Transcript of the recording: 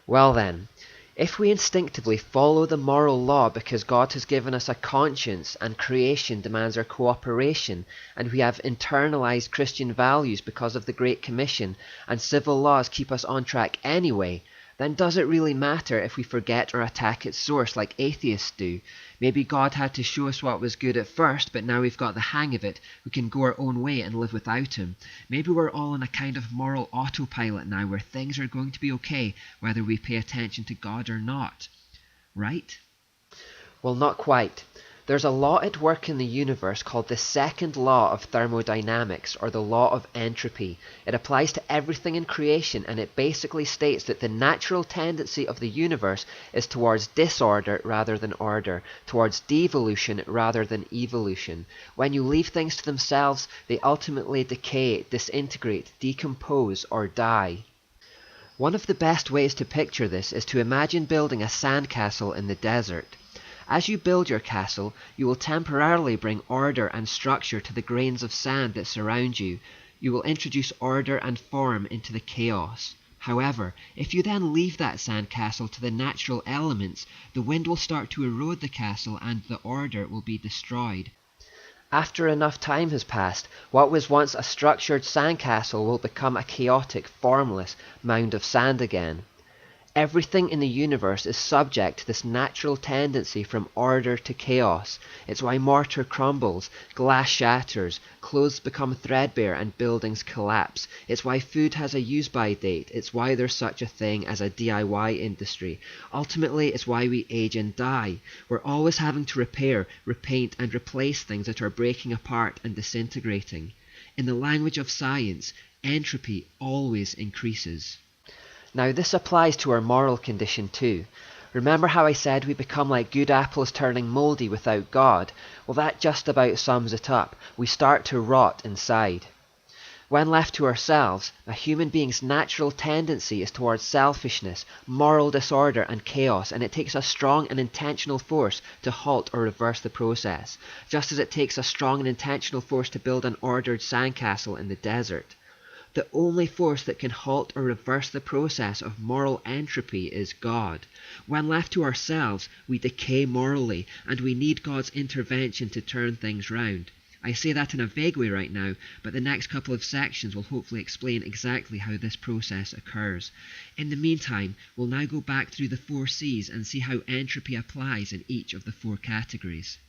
Well then, if we instinctively follow the moral law because God has given us a conscience and creation demands our cooperation, and we have internalized Christian values because of the Great Commission, and civil laws keep us on track anyway, then does it really matter if we forget or attack its source like atheists do? Maybe God had to show us what was good at first, but now we've got the hang of it, we can go our own way and live without him. Maybe we're all on a kind of moral autopilot now where things are going to be okay whether we pay attention to God or not. Right? Well, not quite. There's a law at work in the universe called the second law of thermodynamics, or the law of entropy. It applies to everything in creation, and it basically states that the natural tendency of the universe is towards disorder rather than order, towards devolution rather than evolution. When you leave things to themselves, they ultimately decay, disintegrate, decompose, or die. One of the best ways to picture this is to imagine building a sandcastle in the desert. As you build your castle, you will temporarily bring order and structure to the grains of sand that surround you. You will introduce order and form into the chaos. However, if you then leave that sandcastle to the natural elements, the wind will start to erode the castle and the order will be destroyed. After enough time has passed, what was once a structured sandcastle will become a chaotic, formless mound of sand again. Everything in the universe is subject to this natural tendency from order to chaos. It's why mortar crumbles, glass shatters, clothes become threadbare and buildings collapse. It's why food has a use-by date. It's why there's such a thing as a DIY industry. Ultimately, it's why we age and die. We're always having to repair, repaint and replace things that are breaking apart and disintegrating. In the language of science, entropy always increases. Now this applies to our moral condition too. Remember how I said we become like good apples turning mouldy without God? Well, that just about sums it up. We start to rot inside. When left to ourselves, a human being's natural tendency is towards selfishness, moral disorder and chaos, and it takes a strong and intentional force to halt or reverse the process, just as it takes a strong and intentional force to build an ordered sandcastle in the desert. The only force that can halt or reverse the process of moral entropy is God. When left to ourselves, we decay morally, and we need God's intervention to turn things round. I say that in a vague way right now, but the next couple of sections will hopefully explain exactly how this process occurs. In the meantime, we'll now go back through the 4 C's and see how entropy applies in each of the 4 categories.